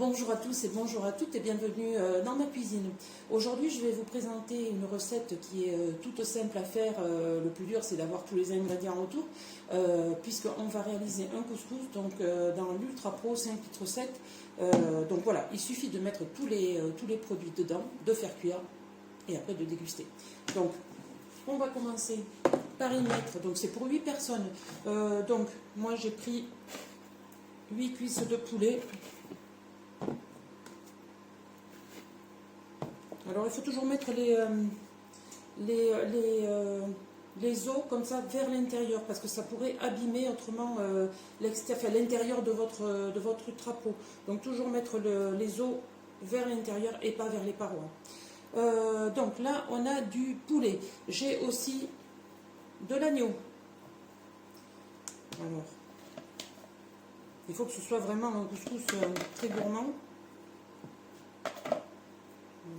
Bonjour à tous et bonjour à toutes et bienvenue dans ma cuisine. Aujourd'hui je vais vous présenter une recette qui est toute simple à faire. Le plus dur c'est d'avoir tous les ingrédients autour puisqu'on va réaliser un couscous donc, dans l'Ultra Pro 5 litres 7. Donc voilà, il suffit de mettre tous les produits dedans, de faire cuire et après de déguster. Donc on va commencer par y mettre, donc c'est pour 8 personnes. Donc moi j'ai pris 8 cuisses de poulet. Alors il faut toujours mettre les os comme ça vers l'intérieur parce que ça pourrait abîmer autrement l'intérieur de votre Ultra Pro. Donc toujours mettre les os vers l'intérieur et pas vers les parois. Donc là on a du poulet. J'ai aussi de l'agneau. Alors il faut que ce soit vraiment un couscous très gourmand.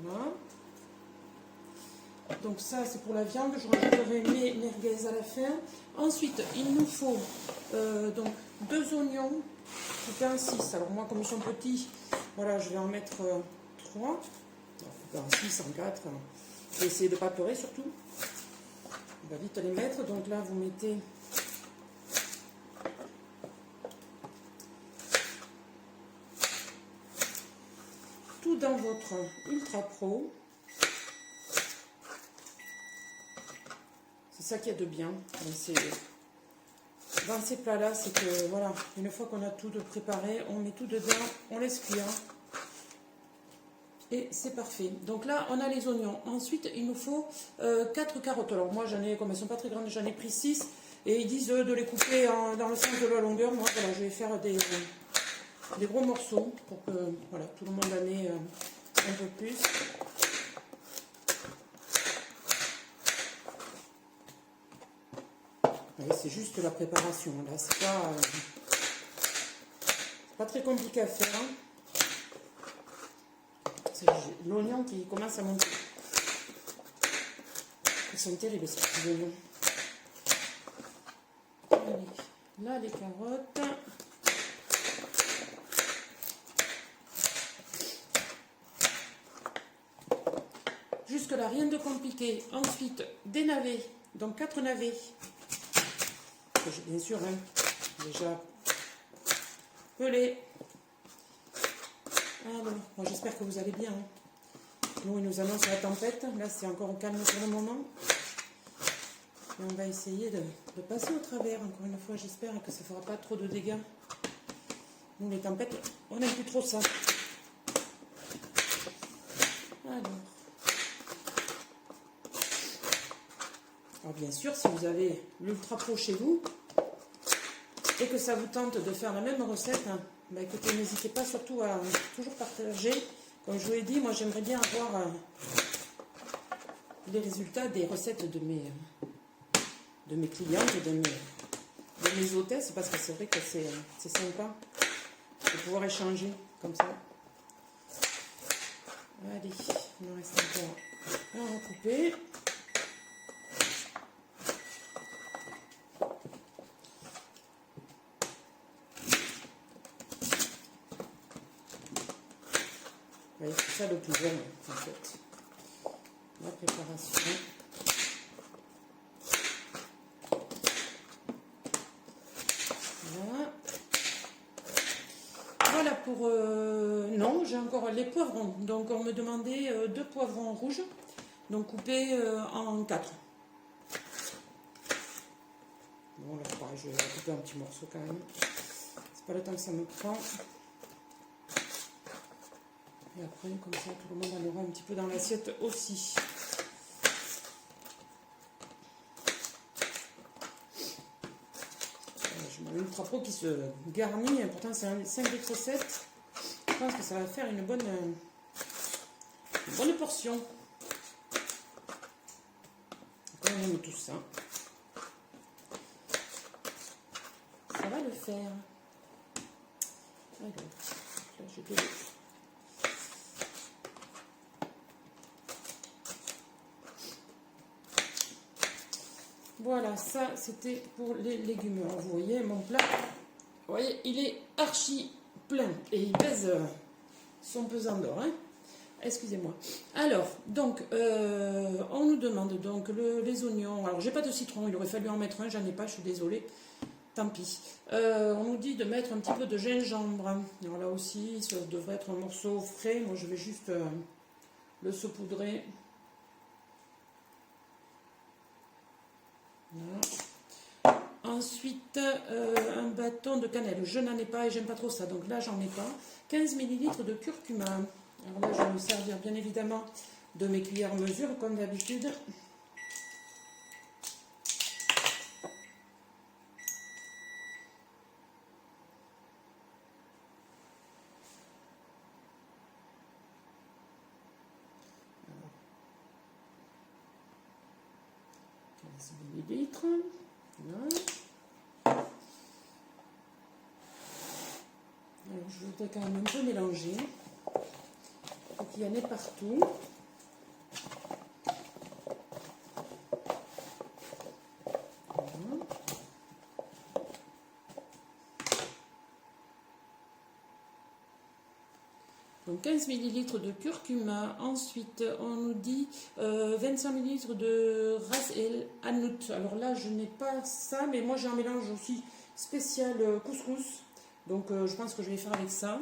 Voilà. Donc ça c'est pour la viande, je rajouterai mes merguez à la fin. Ensuite il nous faut donc 2 oignons coupés en 6. Alors moi comme ils sont petits, voilà, je vais en mettre 3. Coupés en 6, en 4. Je vais essayer de ne pas pleurer surtout. On va vite les mettre. Donc là vous mettez tout dans votre Ultra Pro. C'est ça qu'il y a de bien dans ces plats-là, c'est que voilà, une fois qu'on a tout de préparé, on met tout dedans, on laisse cuire. Et c'est parfait. Donc là, on a les oignons. Ensuite, il nous faut 4 carottes. Alors moi, comme elles ne sont pas très grandes, j'en ai pris 6. Et ils disent de les couper dans le sens de la longueur. Moi, voilà, je vais faire des gros morceaux pour que voilà, tout le monde en ait un peu plus. C'est juste la préparation. Là, c'est pas très compliqué à faire. C'est l'oignon qui commence à monter. Ils sont terribles ces petits oignons. Allez, là les carottes. Jusque là, rien de compliqué. Ensuite, des navets. Donc 4 navets. Bien sûr, hein, déjà pelé. Alors, bon, j'espère que vous allez bien. Hein. Nous, il nous annonce la tempête. Là, c'est encore calme pour le moment. Et on va essayer de passer au travers. Encore une fois, j'espère que ça ne fera pas trop de dégâts. Nous, les tempêtes, on n'aime plus trop ça. Alors, bien sûr, si vous avez l'Ultra Pro chez vous et que ça vous tente de faire la même recette, hein, bah écoutez, n'hésitez pas surtout à toujours partager. Comme je vous l'ai dit, moi j'aimerais bien avoir les résultats des recettes de mes clientes, de mes hôtesses, parce que c'est vrai que c'est sympa de pouvoir échanger comme ça. Allez, il nous reste encore à recouper. C'est ça le plus bon en fait, la préparation. Voilà pour... non, j'ai encore les poivrons. Donc on me demandait 2 poivrons rouges, donc coupés en 4. Bon là pareil, je vais couper un petit morceau quand même. C'est pas le temps que ça me prend. Et après, comme ça, tout le monde en aura un petit peu dans l'assiette aussi. Je mets une Ultra Pro qui se garnit. Pourtant, c'est un 5 litres 7. Je pense que ça va faire une bonne portion. Quand on aime tout ça, ça va le faire. Alors, là, je vais... Voilà, ça c'était pour les légumes. Alors, vous voyez, mon plat, vous voyez, il est archi plein et il pèse sont pesants d'or, hein. Excusez-moi. Alors, donc, on nous demande donc les oignons. Alors, j'ai pas de citron, il aurait fallu en mettre un, j'en ai pas, je suis désolée. Tant pis. On nous dit de mettre un petit peu de gingembre. Alors là aussi, ça devrait être un morceau frais. Moi, je vais juste le saupoudrer. Voilà. Ensuite, un bâton de cannelle. Je n'en ai pas et j'aime pas trop ça, donc là, j'en ai pas. 15 ml de curcuma. Alors là, je vais me servir bien évidemment de mes cuillères mesure, comme d'habitude. Millilitres. Voilà. Alors, je voudrais quand même un peu mélanger pour qu'il y en ait partout. Voilà. Donc 15 ml de curcuma. Ensuite, on nous dit 25 ml de ras el hanout. Alors là, je n'ai pas ça, mais moi j'ai un mélange aussi spécial couscous. Donc je pense que je vais faire avec ça.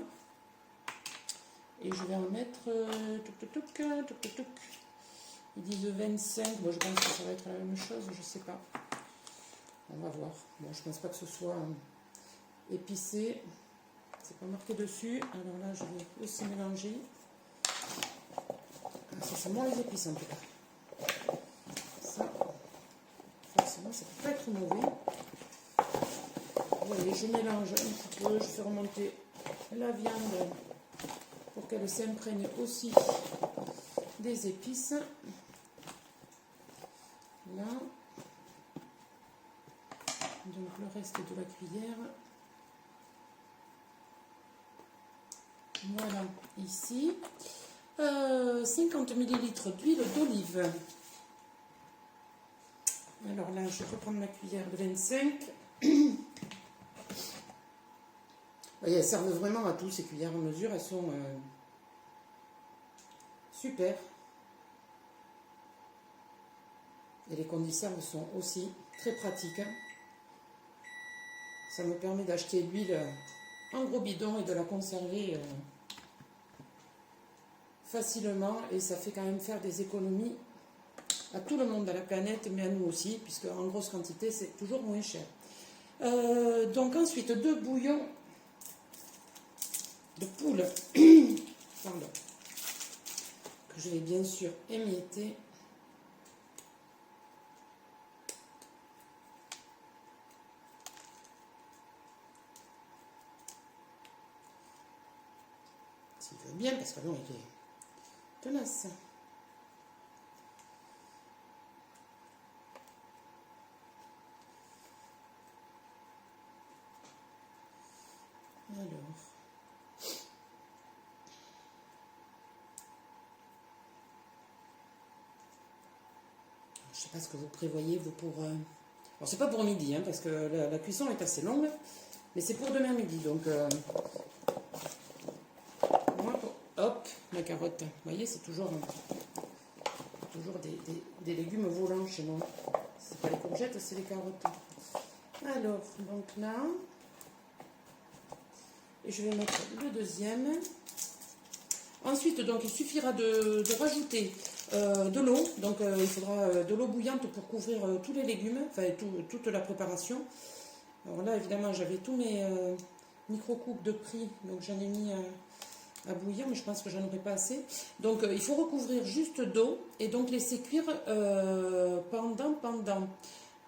Et je vais en mettre Ils disent 25. Bon, je pense que ça va être la même chose, je sais pas. On va voir. Bon, je pense pas que ce soit épicé. C'est pas marqué dessus. Alors là, je vais aussi mélanger. Ça sent moins les épices en tout cas. Ça, forcément, ça peut pas être mauvais. Vous voyez, je mélange un petit peu. Je fais remonter la viande pour qu'elle s'imprègne aussi des épices. Là. Donc le reste de la cuillère. Voilà, ici. 50 ml d'huile d'olive. Alors là, je vais reprendre ma cuillère de 25. Vous voyez, elles servent vraiment à tout, ces cuillères en mesure. Elles sont super. Et les conserves sont aussi très pratiques. Ça me permet d'acheter l'huile en gros bidon et de la conserver facilement. Et ça fait quand même faire des économies à tout le monde de la planète, mais à nous aussi, puisque en grosse quantité, c'est toujours moins cher. Donc ensuite, 2 bouillons de poule, pardon, que je vais bien sûr émietter. S'il veut bien, parce que non, il est tenace. Alors, je ne sais pas ce que vous prévoyez, vous, pour... Alors, c'est pas pour midi, hein, parce que la cuisson est assez longue, mais c'est pour demain midi, donc... Hop, la carotte. Vous voyez, c'est toujours des légumes volants chez moi. C'est pas les courgettes, c'est les carottes. Alors, donc là... Et je vais mettre le deuxième. Ensuite, donc, il suffira de rajouter de l'eau. Donc, il faudra de l'eau bouillante pour couvrir tous les légumes, enfin, toute la préparation. Alors là, évidemment, j'avais tous mes micro-coupes de prix, donc j'en ai mis à bouillir, mais je pense que j'en aurai pas assez. Donc, il faut recouvrir juste d'eau et donc laisser cuire pendant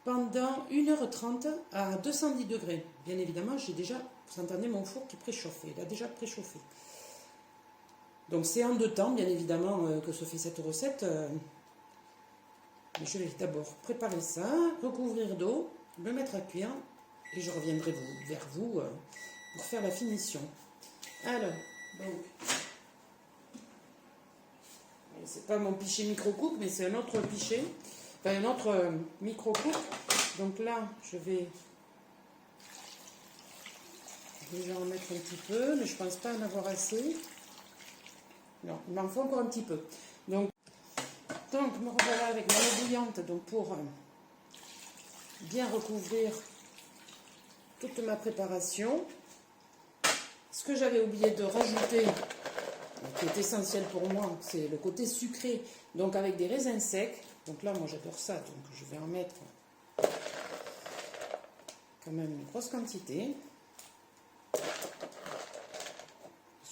1h30 à 210 degrés. Bien évidemment, j'ai déjà, vous entendez mon four qui préchauffe, il a déjà préchauffé. Donc c'est en 2 temps, bien évidemment, que se fait cette recette. Mais je vais d'abord préparer ça, recouvrir d'eau, le mettre à cuire, et je reviendrai vers vous pour faire la finition. Alors, donc, c'est pas mon pichet micro-coupe, mais c'est un autre pichet, enfin un autre micro-coupe. Donc là, je vais déjà en mettre un petit peu, mais je pense pas en avoir assez. Non, il m'en faut encore un petit peu. Donc me revoilà avec ma eau bouillante donc pour bien recouvrir toute ma préparation. Ce que j'avais oublié de rajouter, qui est essentiel pour moi, c'est le côté sucré, donc avec des raisins secs. Donc là, moi j'adore ça, donc je vais en mettre quand même une grosse quantité. Parce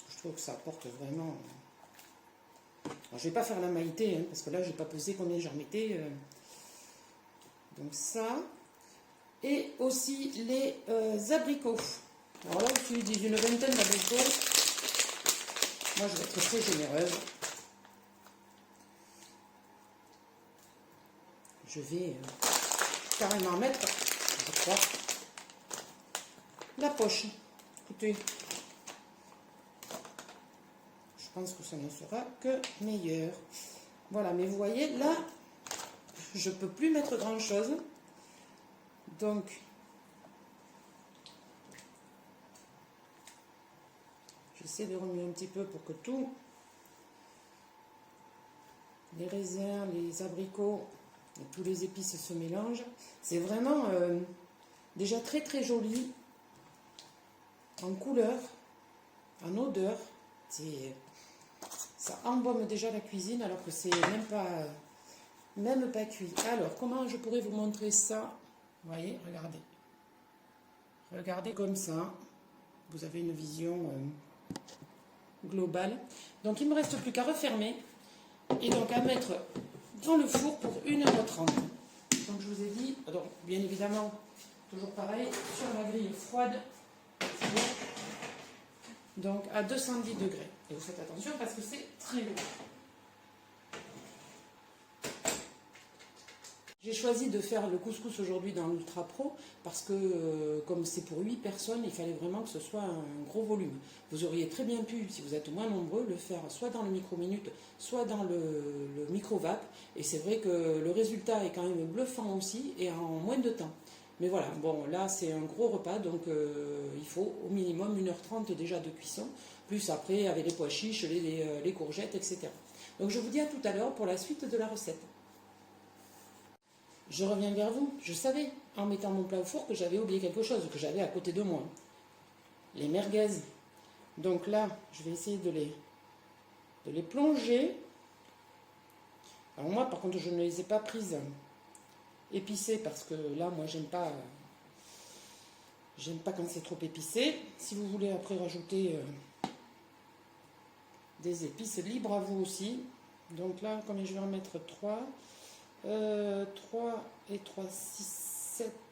que je trouve que ça apporte vraiment... Alors, je ne vais pas faire la maïté, hein, parce que là, je n'ai pas pesé combien j'en mettais. Donc ça. Et aussi les abricots. Alors là, j'utilise une vingtaine d'abricots. Moi, je vais être très généreuse. Je vais carrément mettre, je crois, la poche. Écoutez, je pense que ça ne sera que meilleur. Voilà, mais vous voyez, là, je ne peux plus mettre grand-chose. Donc, j'essaie de remuer un petit peu pour que tous les raisins, les abricots et tous les épices se mélangent. C'est vraiment déjà très très joli en couleur, en odeur. Ça embaume déjà la cuisine alors que c'est même pas cuit. Alors, comment je pourrais vous montrer ça? Vous voyez, regardez. Regardez comme ça. Vous avez une vision globale. Donc, il ne me reste plus qu'à refermer et donc à mettre dans le four pour 1h30. Donc, je vous ai dit, donc, bien évidemment, toujours pareil, sur ma grille froide. Donc, à 210 degrés. Et vous faites attention parce que c'est très lourd. J'ai choisi de faire le couscous aujourd'hui dans l'Ultra Pro parce que comme c'est pour 8 personnes, il fallait vraiment que ce soit un gros volume. Vous auriez très bien pu, si vous êtes moins nombreux, le faire soit dans le micro-minute, soit dans le micro-vape. Et c'est vrai que le résultat est quand même bluffant aussi et en moins de temps. Mais voilà, bon là c'est un gros repas, donc il faut au minimum 1h30 déjà de cuisson, plus après avec les pois chiches, les courgettes, etc. Donc je vous dis à tout à l'heure pour la suite de la recette. Je reviens vers vous. Je savais, en mettant mon plat au four, que j'avais oublié quelque chose, que j'avais à côté de moi. Les merguez. Donc là, je vais essayer de les plonger. Alors moi, par contre, je ne les ai pas prises épicées parce que là, moi, j'aime pas quand c'est trop épicé. Si vous voulez après rajouter des épices, libre à vous aussi. Donc là, combien je vais en mettre 3 3 et 3, 6,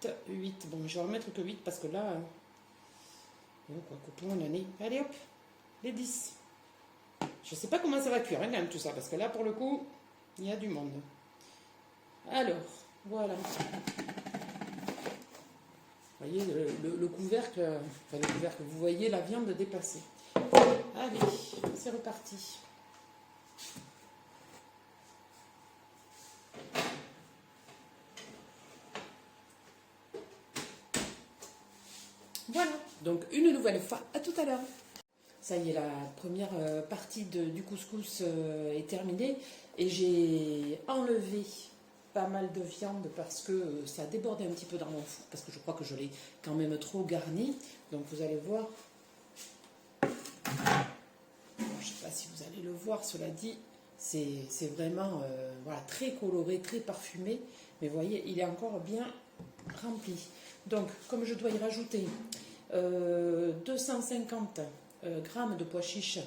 7, 8. Bon, je vais en mettre que 8 parce que là, quoi, coupons le nez. Allez hop, les 10. Je sais pas comment ça va cuire, hein, quand même, tout ça, parce que là, pour le coup, il y a du monde. Alors, voilà. Vous voyez le couvercle, enfin le couvercle, vous voyez la viande dépasser. Allez, c'est reparti. Voilà, donc une nouvelle fois, à tout à l'heure. Ça y est, la première partie du couscous est terminée et j'ai enlevé pas mal de viande parce que ça a débordé un petit peu dans mon four, parce que je crois que je l'ai quand même trop garni. Donc vous allez voir, je ne sais pas si vous allez le voir, cela dit, c'est vraiment voilà, très coloré, très parfumé, mais vous voyez, il est encore bien rempli. Donc, comme je dois y rajouter 250 grammes de pois chiches,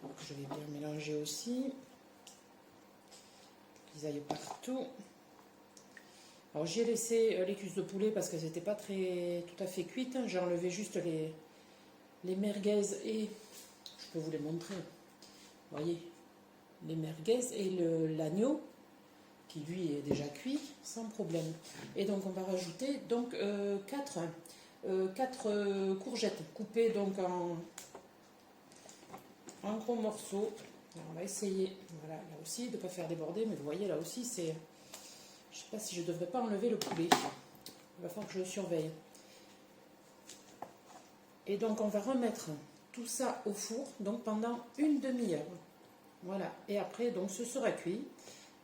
donc je vais bien mélanger aussi, qu'ils aillent partout. Alors, j'ai laissé les cuisses de poulet parce qu'elles n'étaient pas tout à fait cuites. J'ai enlevé juste les merguez et je peux vous les montrer. Vous voyez, les merguez et l'agneau, qui lui est déjà cuit sans problème. Et donc on va rajouter donc 4 courgettes coupées donc en gros morceaux. Alors on va essayer, voilà, là aussi de ne pas faire déborder, mais vous voyez là aussi c'est, je ne sais pas si je ne devrais pas enlever le poulet, il va falloir que je le surveille. Et donc on va remettre tout ça au four, donc pendant une demi-heure. Voilà, et après, donc ce sera cuit.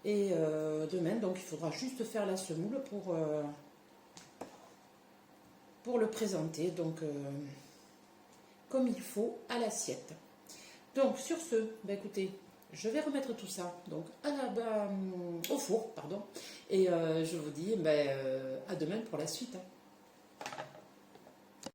Et demain, donc il faudra juste faire la semoule pour le présenter, donc comme il faut à l'assiette. Donc sur ce, ben écoutez, je vais remettre tout ça donc au four, pardon, et je vous dis ben, à demain pour la suite. Hein.